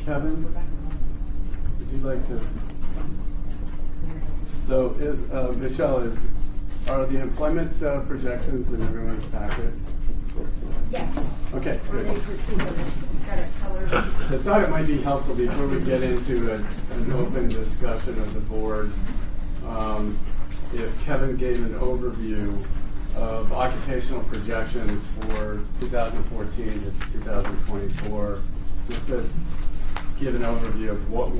Kevin, would you like to? So Michelle, are the employment projections in everyone's packet? Yes. Okay, Or good. they can see them. It's got a color. So I thought it might be helpful before we get into an open discussion of the board, if Kevin gave an overview of occupational projections for 2014 to 2024, just to give an overview of what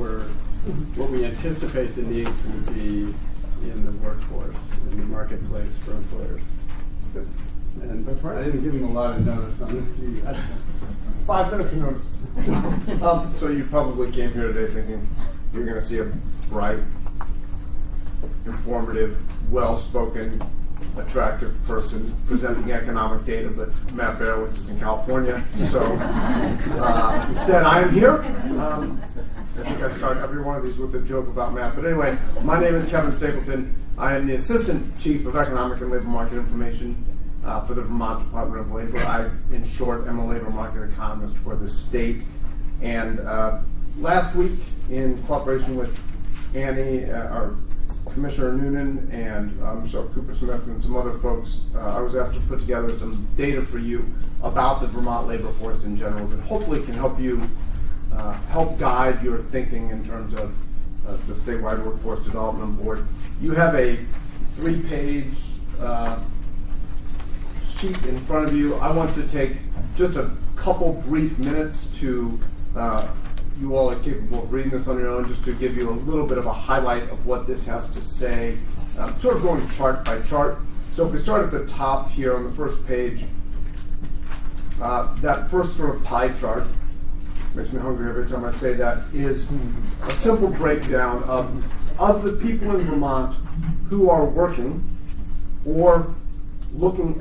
we anticipate the needs will be in the workforce, in the marketplace for employers. And That's right. I didn't give him a lot of notice on this. 5 minutes of notice. So you probably came here today thinking you're going to see a bright, informative, well-spoken, attractive person presenting economic data, but Matt Barowitz is in California. So instead, I am here. I think I start every one of these with a joke about Matt. But anyway, my name is Kevin Stapleton. I am the Assistant Chief of Economic and Labor Market Information for the Vermont Department of Labor. I, in short, am a labor market economist for the state. And last week, in cooperation with Annie, our Commissioner Noonan, and Michelle Cooper-Smith, and some other folks, I was asked to put together some data for you about the Vermont labor force in general that hopefully can help you help guide your thinking in terms of the statewide workforce development board. You have a 3-page sheet in front of you. I want to take just a couple brief minutes to, you all are capable of reading this on your own, just to give you a little bit of a highlight of what this has to say, sort of going chart by chart. So if we start at the top here on the first page, that first sort of pie chart, makes me hungry every time I say that, is a simple breakdown of the people in Vermont who are working or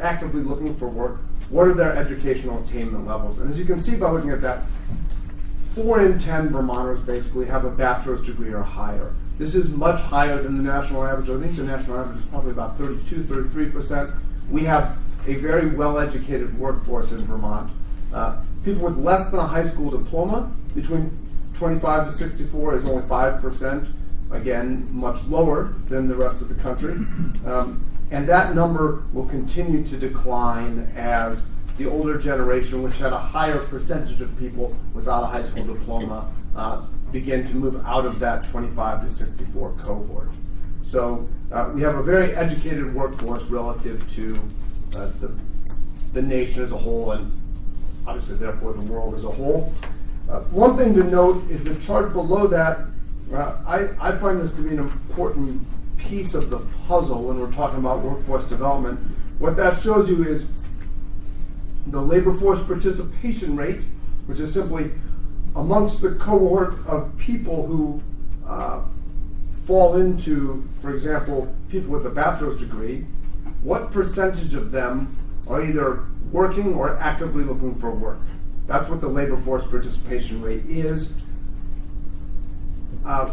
actively looking for work. What are their educational attainment levels? And as you can see by looking at that, 4 in 10 Vermonters basically have a bachelor's degree or higher. This is much higher than the national average. I think the national average is probably about 32, 33%. We have a very well-educated workforce in Vermont. People with less than a high school diploma, between 25 to 64, is only 5%. Again, much lower than the rest of the country. And that number will continue to decline as the older generation, which had a higher percentage of people without a high school diploma, begin to move out of that 25 to 64 cohort. So we have a very educated workforce relative to the nation as a whole, and obviously therefore the world as a whole. One thing to note is the chart below that. I find this to be an important piece of the puzzle when we're talking about workforce development. What that shows you is the labor force participation rate, which is simply amongst the cohort of people who fall into, for example, people with a bachelor's degree, what percentage of them are either working or actively looking for work? That's what the labor force participation rate is. A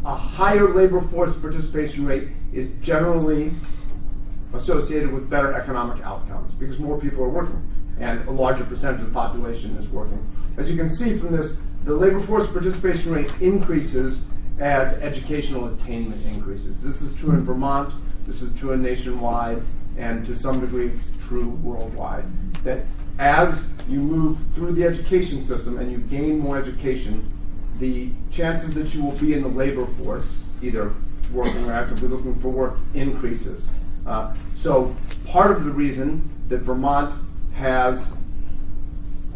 higher labor force participation rate is generally associated with better economic outcomes because more people are working and a larger percentage of the population is working. As you can see from this, the labor force participation rate increases as educational attainment increases. This is true in Vermont, this is true nationwide, and to some degree it's true worldwide. That as you move through the education system and you gain more education, the chances that you will be in the labor force, either working or actively looking for work, increases. So part of the reason that Vermont has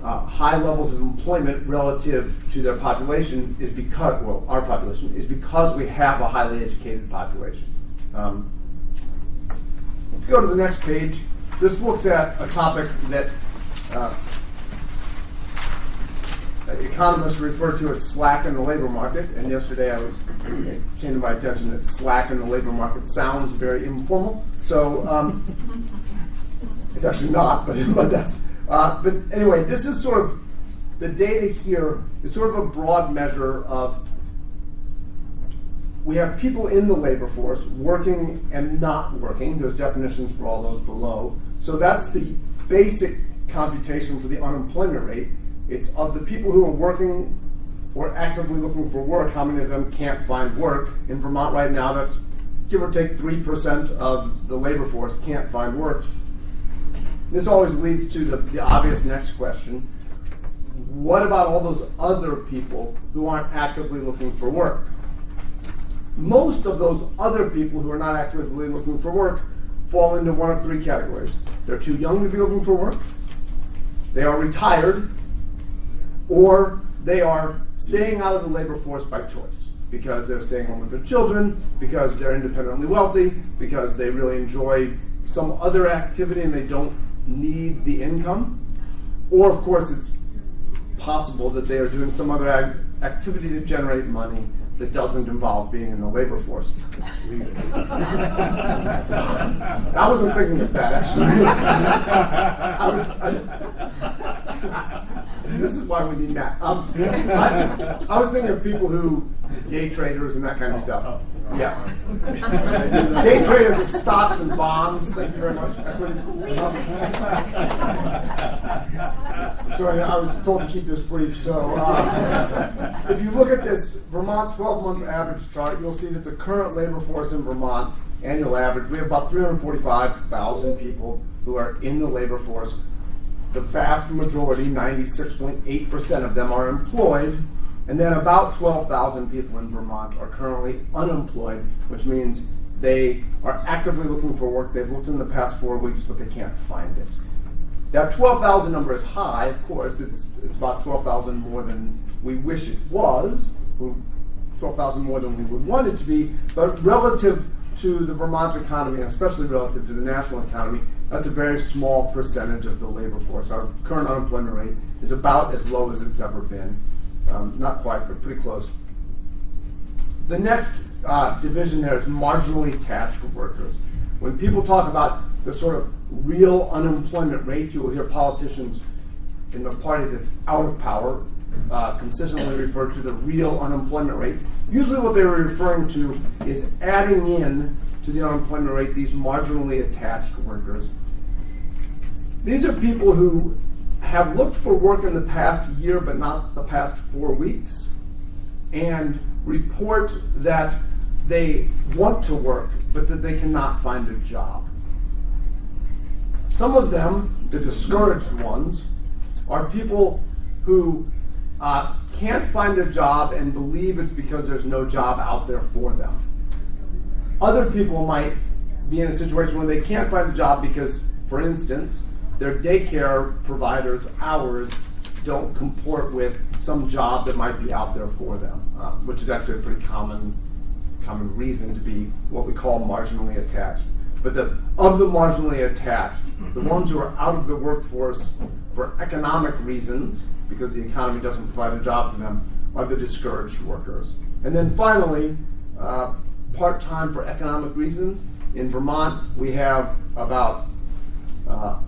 high levels of employment relative to their population is because, well, our population, is because we have a highly educated population. If you go to the next page, this looks at a topic that economists refer to as slack in the labor market, and yesterday it came to my attention that slack in the labor market sounds very informal, so it's actually not, but that's, but anyway, this is sort of, the data here is sort of a broad measure of, we have people in the labor force working and not working. There's definitions for all those below. So that's the basic computation for the unemployment rate. It's of the people who are working or actively looking for work, how many of them can't find work? In Vermont right now, that's give or take 3% of the labor force can't find work. This always leads to the obvious next question. What about all those other people who aren't actively looking for work? Most of those other people who are not actively looking for work fall into one of three categories. They're too young to be looking for work, they are retired, or they are staying out of the labor force by choice because they're staying home with their children, because they're independently wealthy, because they really enjoy some other activity and they don't need the income. Or, of course, it's possible that they are doing some other activity to generate money that doesn't involve being in the labor force. I wasn't thinking of that, actually. This is why we need Matt. I was thinking of people who, day traders and that kind of stuff. Yeah. Day traders of stocks and bonds. Thank you very much. Sorry, I was told to keep this brief. So if you look at this Vermont 12-month average chart, you'll see that the current labor force in Vermont, annual average, we have about 345,000 people who are in the labor force. The vast majority, 96.8% of them, are employed. And then about 12,000 people in Vermont are currently unemployed, which means they are actively looking for work. They've looked in the past 4 weeks, but they can't find it. That 12,000 number is high, of course. It's about 12,000 more than we wish it was, 12,000 more than we would want it to be, but relative to the Vermont economy, and especially relative to the national economy, that's a very small percentage of the labor force. Our current unemployment rate is about as low as it's ever been. Not quite, but pretty close. The next division there is marginally attached workers. When people talk about the sort of real unemployment rate, you will hear politicians in the party that's out of power consistently refer to the real unemployment rate. Usually what they were referring to is adding in to the unemployment rate these marginally attached workers. These are people who have looked for work in the past year, but not the past 4 weeks, and report that they want to work, but that they cannot find a job. Some of them, the discouraged ones, are people who can't find a job and believe it's because there's no job out there for them. Other people might be in a situation where they can't find a job because, for instance, their daycare provider's hours don't comport with some job that might be out there for them, which is actually a pretty common reason to be what we call marginally attached. But of the marginally attached, the ones who are out of the workforce for economic reasons, because the economy doesn't provide a job for them, are the discouraged workers. And then finally, part-time for economic reasons. In Vermont, we have about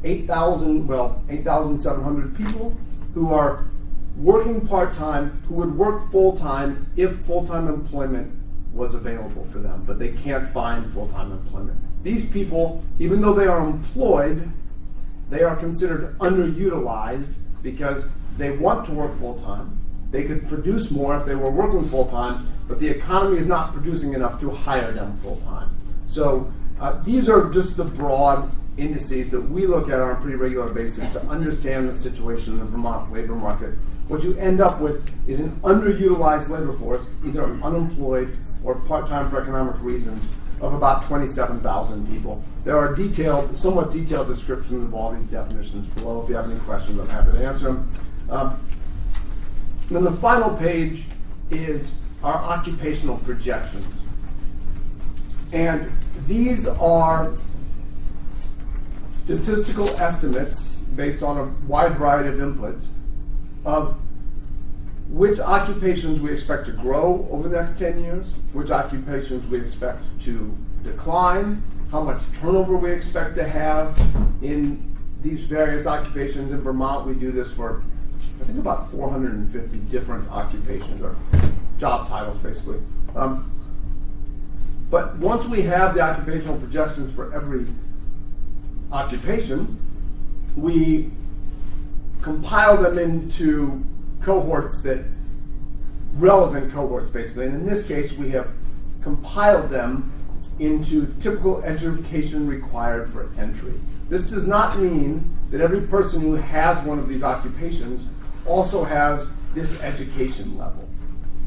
8,700 people who are working part-time, who would work full-time if full-time employment was available for them, but they can't find full-time employment. These people, even though they are employed, they are considered underutilized because they want to work full-time. They could produce more if they were working full-time, but the economy is not producing enough to hire them full-time. So these are just the broad indices that we look at on a pretty regular basis to understand the situation in the Vermont labor market. What you end up with is an underutilized labor force, either unemployed or part-time for economic reasons, of about 27,000 people. There are somewhat detailed descriptions of all these definitions below. If you have any questions, I'm happy to answer them. Then the final page is our occupational projections. And these are statistical estimates based on a wide variety of inputs of which occupations we expect to grow over the next 10 years, which occupations we expect to decline, how much turnover we expect to have in these various occupations. In Vermont, we do this for, I think, about 450 different occupations, or job titles, basically. But once we have the occupational projections for every occupation, we compile them into cohorts relevant cohorts basically. And in this case, we have compiled them into typical education required for entry. This does not mean that every person who has one of these occupations also has this education level.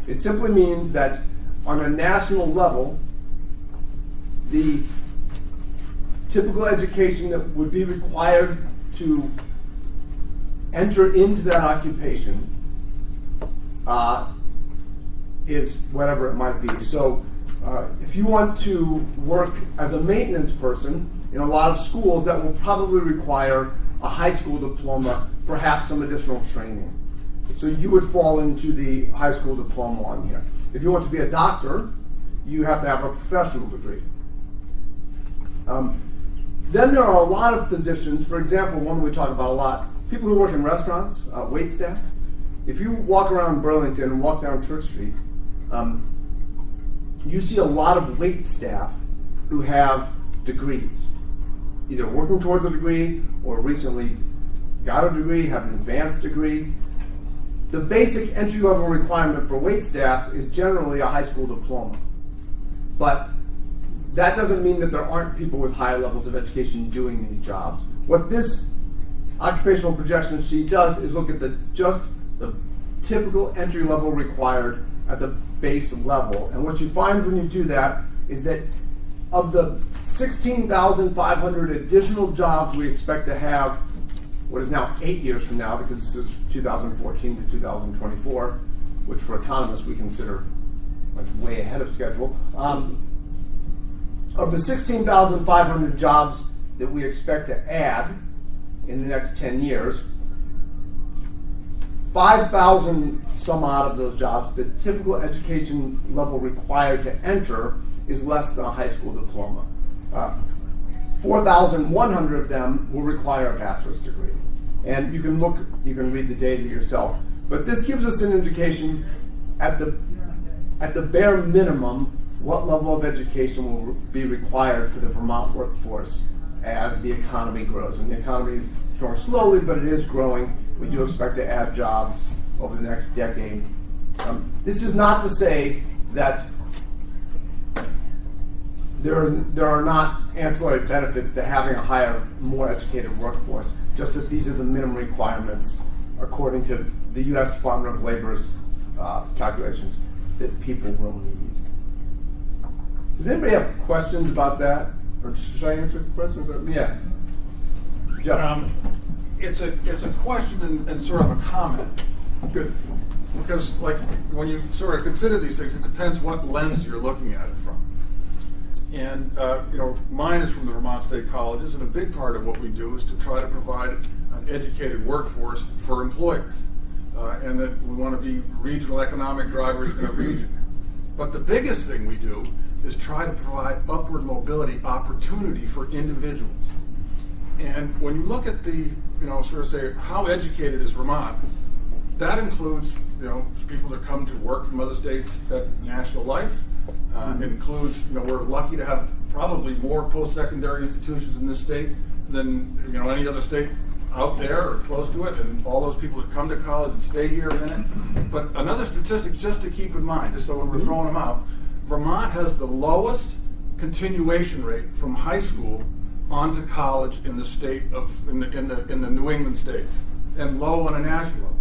It simply means that on a national level, the typical education that would be required to enter into that occupation is whatever it might be. So if you want to work as a maintenance person in a lot of schools, that will probably require a high school diploma, perhaps some additional training. So you would fall into the high school diploma on here. If you want to be a doctor, you have to have a professional degree. Then there are a lot of positions, for example, one we talk about a lot, people who work in restaurants, wait staff. If you walk around Burlington and walk down Church Street, you see a lot of wait staff who have degrees, either working towards a degree or recently got a degree, have an advanced degree. The basic entry-level requirement for wait staff is generally a high school diploma. But that doesn't mean that there aren't people with higher levels of education doing these jobs. What this occupational projection sheet does is look at just the typical entry level required at the base level. And what you find when you do that is that of the 16,500 additional jobs we expect to have, what is now 8 years from now, because this is 2014 to 2024, which for economists we consider like way ahead of schedule. Of the 16,500 jobs that we expect to add in the next 10 years, 5,000 some odd of those jobs, the typical education level required to enter is less than a high school diploma. 4,100 of them will require a bachelor's degree. And you can read the data yourself. But this gives us an indication at the bare minimum what level of education will be required for the Vermont workforce as the economy grows. And the economy is growing slowly, but it is growing. We do expect to add jobs over the next decade. This is not to say that there are not ancillary benefits to having a higher, more educated workforce, just that these are the minimum requirements according to the U.S. Department of Labor's calculations that people will need. Does anybody have questions about that? Or should I answer questions? Yeah. Jeff. It's a question and sort of a comment. Good. Because like when you sort of consider these things, it depends what lens you're looking at it from. And mine is from the Vermont State Colleges, and a big part of what we do is to try to provide an educated workforce for employers, and that we want to be regional economic drivers in a region. But the biggest thing we do is try to provide upward mobility opportunity for individuals. And when you look at the, sort of say, how educated is Vermont, that includes, people that come to work from other states at National Life. It includes, we're lucky to have probably more post-secondary institutions in this state than, any other state out there or close to it, and all those people that come to college and stay here in it. But another statistic just to keep in mind, just so when we're throwing them out, Vermont has the lowest continuation rate from high school onto college in the state in the New England states, and low on a national level.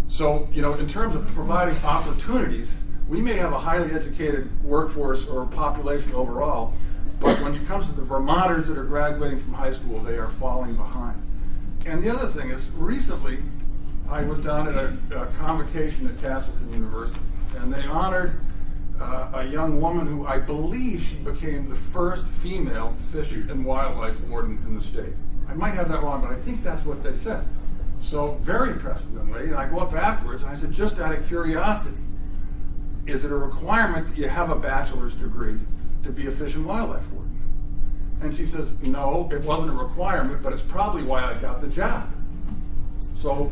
So, in terms of providing opportunities, we may have a highly educated workforce or population overall, but when it comes to the Vermonters that are graduating from high school, they are falling behind. And the other thing is, recently, I was down at a convocation at Castleton University, and they honored a young woman who I believe she became the first female fish and wildlife warden in the state. I might have that wrong, but I think that's what they said. So, very impressive young lady. And I go up afterwards and I said, just out of curiosity, is it a requirement that you have a bachelor's degree to be a fish and wildlife warden? And she says, no, it wasn't a requirement, but it's probably why I got the job. So,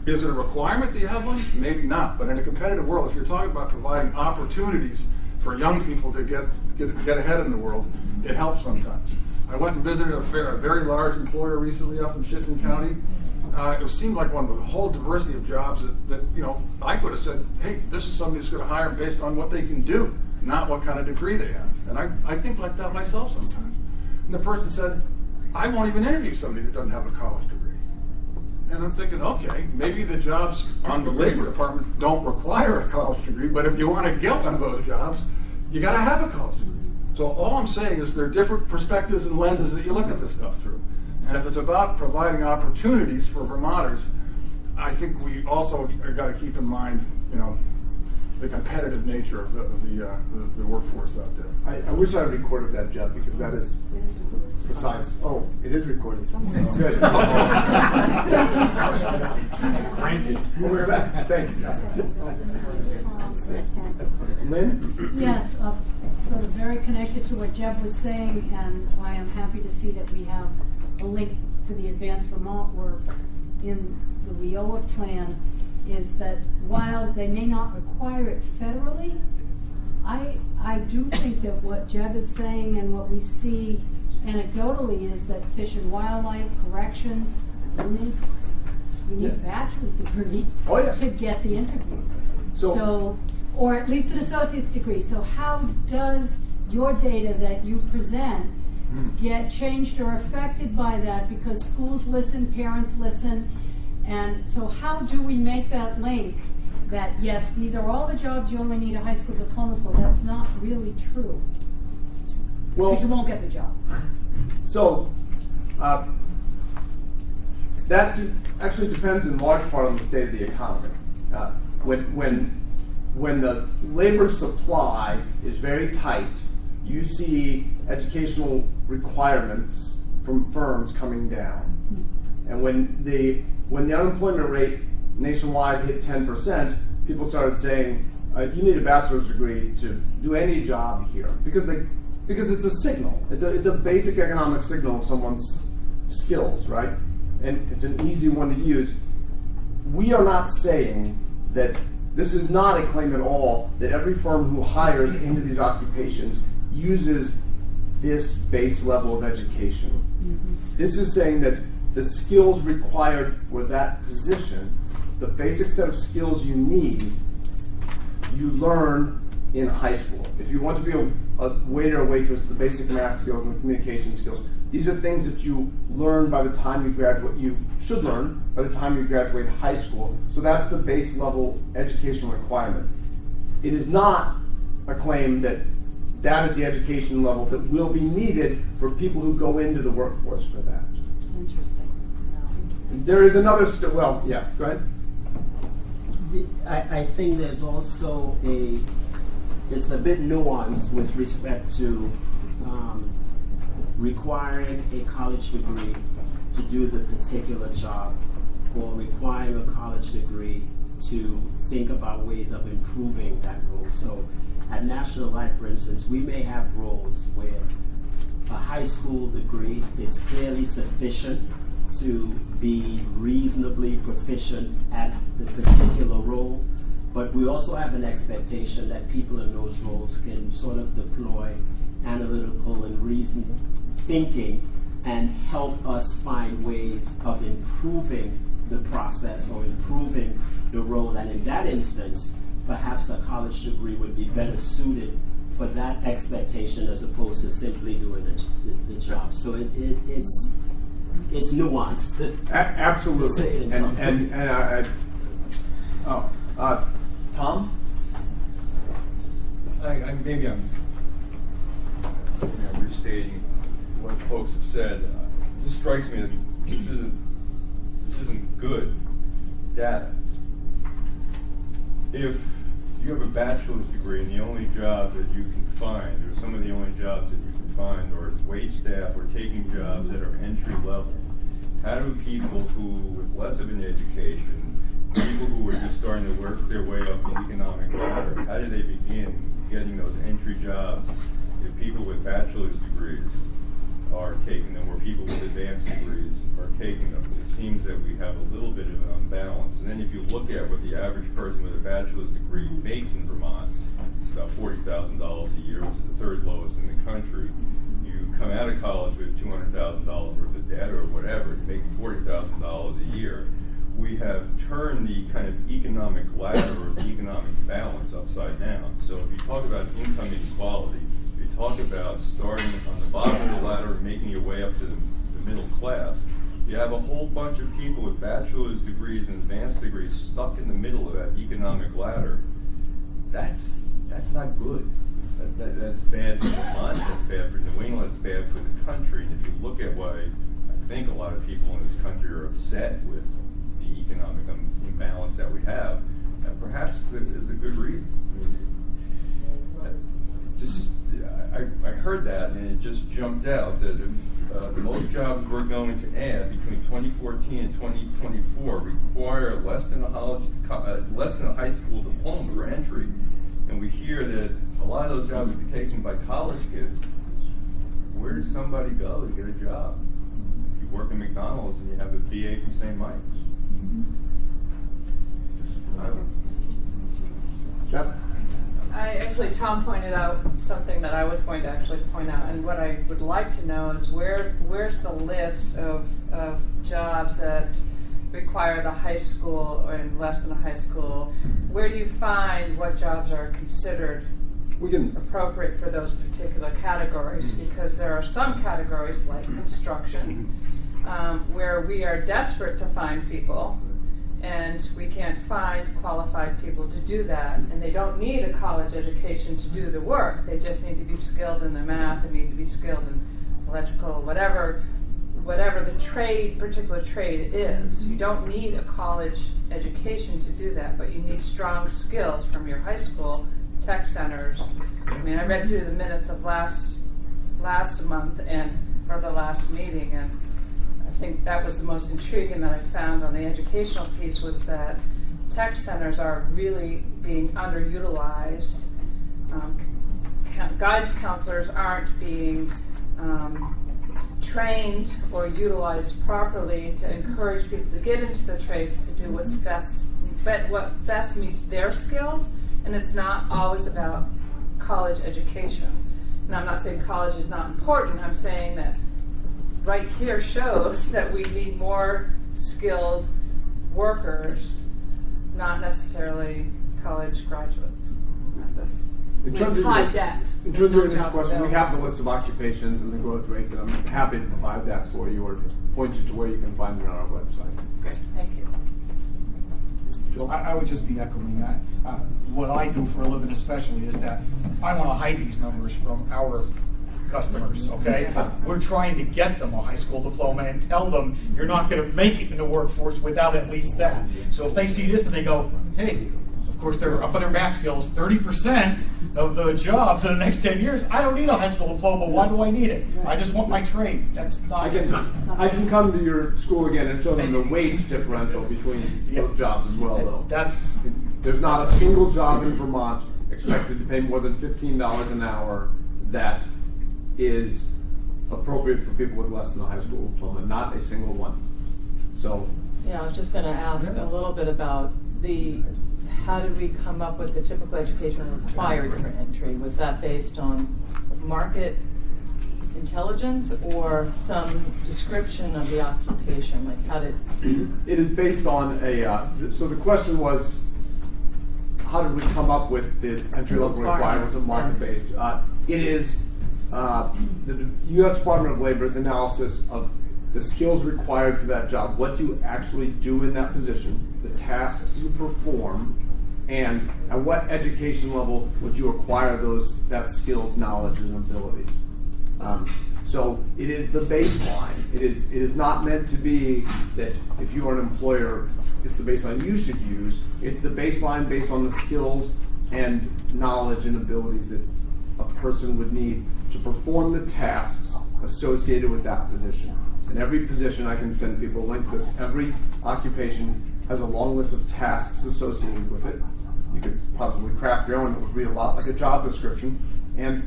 is it a requirement that you have one? Maybe not. But in a competitive world, if you're talking about providing opportunities for young people to get ahead in the world, it helps sometimes. I went and visited a very large employer recently up in Chittenden County, it seemed like one with a whole diversity of jobs that I could have said, hey, this is somebody who's going to hire based on what they can do, not what kind of degree they have. And I think like that myself sometimes. And the person said, I won't even interview somebody that doesn't have a college degree. And I'm thinking, okay, maybe the jobs on the Labor Department don't require a college degree, but if you want to get one of those jobs, you got to have a college degree. So all I'm saying is there are different perspectives and lenses that you look at this stuff through. And if it's about providing opportunities for Vermonters, I think we also got to keep in mind, the competitive nature of the workforce out there. I wish I had recorded that, Jeff, because that is precise. Oh, it is recorded. Good. Granted. We're back. Thank you, Jeff. Lynn? Yes, sort of very connected to what Jeb was saying, and why I'm happy to see that we have a link to the Advanced Vermont work in the WIOA plan, is that while they may not require it federally, I do think that what Jeb is saying and what we see anecdotally is that Fish and Wildlife, corrections, we need a bachelor's degree to get the interview. So, or at least an associate's degree. So how does your data that you present get changed or affected by that? Because schools listen, parents listen, and so how do we make that link that, yes, these are all the jobs you only need a high school diploma for? That's not really true. Because you won't get the job. So, that actually depends in large part on the state of the economy. When the labor supply is very tight, you see educational requirements from firms coming down. And when the unemployment rate nationwide hit 10%, people started saying, you need a bachelor's degree to do any job here, because it's a signal. It's a basic economic signal of someone's skills, right? And it's an easy one to use. We are not saying that this is not a claim at all that every firm who hires into these occupations uses this base level of education. Mm-hmm. This is saying that the skills required for that position, the basic set of skills you need, you learn in high school. If you want to be a waiter or waitress, the basic math skills and the communication skills, these are things that you learn by the time you graduate. You should learn by the time you graduate high school. So that's the base level educational requirement. It is not a claim that that is the education level that will be needed for people who go into the workforce for that. Interesting. There is another, go ahead. I think there's also it's a bit nuanced with respect to requiring a college degree to do the particular job, or requiring a college degree to think about ways of improving that role. So at National Life, for instance, we may have roles where a high school degree is clearly sufficient to be reasonably proficient at the particular role, but we also have an expectation that people in those roles can sort of deploy analytical and reasoned thinking and help us find ways of improving the process or improving the role. And in that instance, perhaps a college degree would be better suited for that expectation as opposed to simply doing the job. So it's nuanced. Absolutely. Tom? Maybe I'm restating what folks have said. It just strikes me that this isn't good data. If you have a bachelor's degree and the only job that you can find, or some of the only jobs that you can find, or is wait staff or taking jobs that are entry level, how do people who, with less of an education, people who are just starting to work their way up the economic ladder, how do they begin getting those entry jobs if people with bachelor's degrees are taking them, or people with advanced degrees are taking them? It seems that we have a little bit of an unbalance. And then if you look at what the average person with a bachelor's degree makes in Vermont, it's about $40,000 a year, which is the third lowest in the country. You come out of college with $200,000 worth of debt or whatever, making $40,000 a year. We have turned the kind of economic ladder or the economic balance upside down. So if you talk about income inequality, if you talk about starting on the bottom of the ladder and making your way up to the middle class, you have a whole bunch of people with bachelor's degrees and advanced degrees stuck in the middle of that economic ladder. That's not good. That's bad for Vermont, that's bad for New England, it's bad for the country. And if you look at why I think a lot of people in this country are upset with the economic imbalance that we have, that perhaps is a good reason. I heard that and it just jumped out that if most jobs we're going to add between 2014 and 2024 require less than a high school diploma for entry, and we hear that a lot of those jobs will be taken by college kids, where does somebody go to get a job? If you work in McDonald's and you have a BA from St. Mike's. I don't know. Jeff? Tom pointed out something that I was going to actually point out, and what I would like to know is where's the list of jobs that require the high school or less than a high school? Where do you find what jobs are considered appropriate for those particular categories? Because there are some categories like construction where we are desperate to find people, and we can't find qualified people to do that, and they don't need a college education to do the work. They just need to be skilled in the math and need to be skilled in electrical, whatever the particular trade is. You don't need a college education to do that, but you need strong skills from your high school tech centers. I mean, I read through the minutes of last month or the last meeting, and I think that was the most intriguing that I found on the educational piece, was that tech centers are really being underutilized. Guidance counselors aren't being trained or utilized properly to encourage people to get into the trades to do what best meets their skills, and it's not always about college education. And I'm not saying college is not important, I'm saying that right here shows that we need more skilled workers, not necessarily college graduates. In terms of high debt. In terms of your initial Jobs question, we available. have the list of occupations and the growth rates, and I'm happy to provide that for you or point you to where you can find it on our website. Great, thank you. Joel? I would just be echoing that. What I do for a living especially is that I want to hide these numbers from our customers, okay? We're trying to get them a high school diploma and tell them you're not going to make it in the workforce without at least that. So if they see this and they go, hey, of course they're up on their math skills, 30% of the jobs in the next 10 years, I don't need a high school diploma, why do I need it? I just want my trade. That's not I can come to your school again and show them the wage differential between those jobs as well, though. There's not a single job in Vermont expected to pay more than $15 an hour that is appropriate for people with less than a high school diploma. Not a single one. So, yeah, I was just going to ask a little bit about how did we come up with the typical education required for entry? Was that based on market intelligence or some description of the occupation? Like how did... It is based on so the question was, how did we come up with the entry-level requirements of market-based? It is the U.S. Department of Labor's analysis of the skills required for that job, what you actually do in that position, the tasks you perform, and at what education level would you acquire that skills, knowledge, and abilities. So it is the baseline. It is not meant to be that if you are an employer, it's the baseline you should use. It's the baseline based on the skills and knowledge and abilities that a person would need to perform the tasks associated with that position. And every position, I can send people a link to this, every occupation has a long list of tasks associated with it. You could probably craft your own. It would read a lot like a job description. And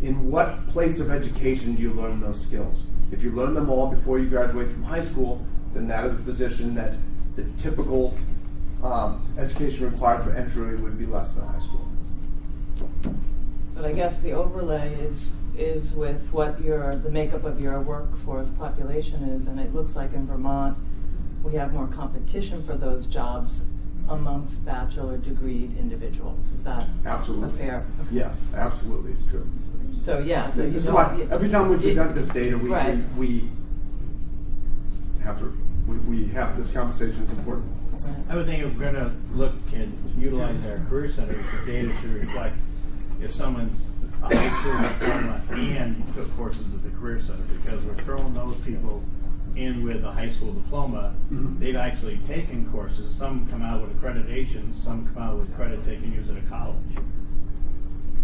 in what place of education do you learn those skills? If you learn them all before you graduate from high school, then that is a position that the typical education required for entry would be less than high school. But I guess the overlay is is with what the makeup of your workforce population is, and it looks like in Vermont, we have more competition for those jobs amongst bachelor degreed individuals. Is that Absolutely. a fair? Yes, absolutely, it's true. So yeah. So This is why every time we present this data, we have this conversation. It's important. I would think if we're going to look and utilize our career centers, the data should reflect if someone's a high school diploma and took courses at the career center, because we're throwing those people in with a high school diploma. They've actually taken courses. Some come out with accreditation. Some come out with credit taken using a college.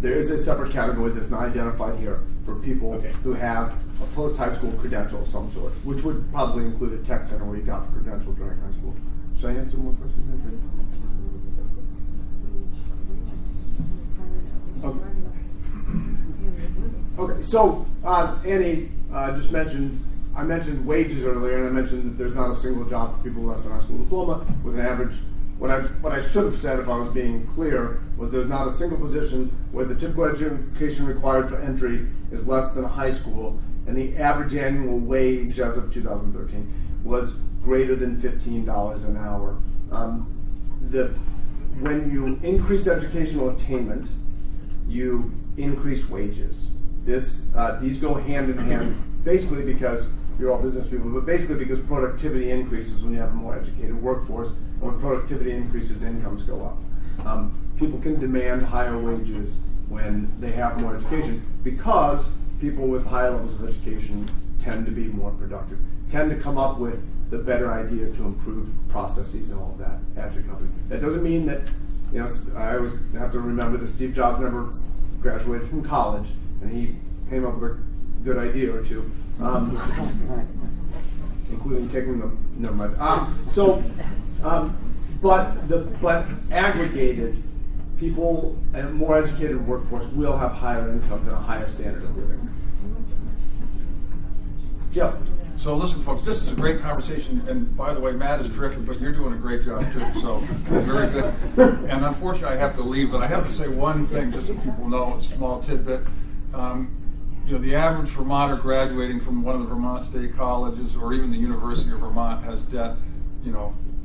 There is a separate category that's not identified here for people who have a post-high school credential of some sort, which would probably include a tech center where you got the credential during high school. Should I answer more questions? Okay, so Annie just mentioned, I mentioned wages earlier, and I mentioned that there's not a single job for people less than high school diploma with an average. What I should have said if I was being clear was there's not a single position where the typical education required for entry is less than a high school, and the average annual wage as of 2013 was greater than $15 an hour. When you increase educational attainment, you increase wages. These go hand in hand, basically because you're all business people, but basically because productivity increases when you have a more educated workforce, and when productivity increases, incomes go up. People can demand higher wages when they have more education because people with higher levels of education tend to be more productive, tend to come up with the better ideas to improve processes and all of that at your company. That doesn't mean that, I always have to remember that Steve Jobs never graduated from college, and he came up with a good idea or two, including taking them. Never mind. But aggregated, people and a more educated workforce will have higher incomes and a higher standard of living. Joe. So listen, folks, this is a great conversation, and by the way, Matt is terrific, but you're doing a great job too, so very good. And unfortunately, I have to leave, but I have to say one thing just so people know, it's a small tidbit. The average Vermonter graduating from one of the Vermont state colleges or even the University of Vermont has debt,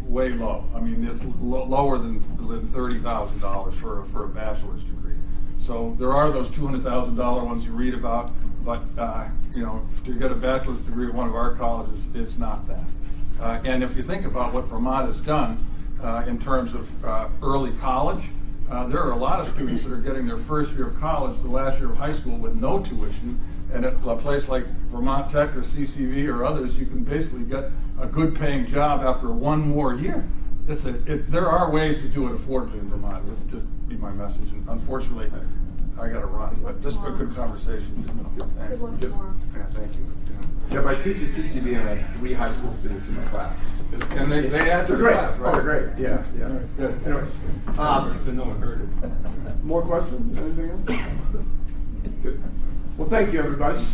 way low. I mean, it's lower than $30,000 for a bachelor's degree. So there are those $200,000 ones you read about, but to get a bachelor's degree at one of our colleges, it's not that. And if you think about what Vermont has done in terms of early college, there are a lot of students that are getting their first year of college, the last year of high school, with no tuition. And at a place like Vermont Tech or CCV or others, you can basically get a good paying job after one more year. There are ways to do it affordably in Vermont. It would just be my message. And unfortunately, I got to run. But this is a good conversation. Thanks. Yeah, thank you. Yeah, I teach at CCB and I have 3 high school students in my class. And they add to the great. class, right? Oh, they're great. Yeah. Good. Anyway, no one heard it. more questions? Anything else? Good. Well, thank you, everybody.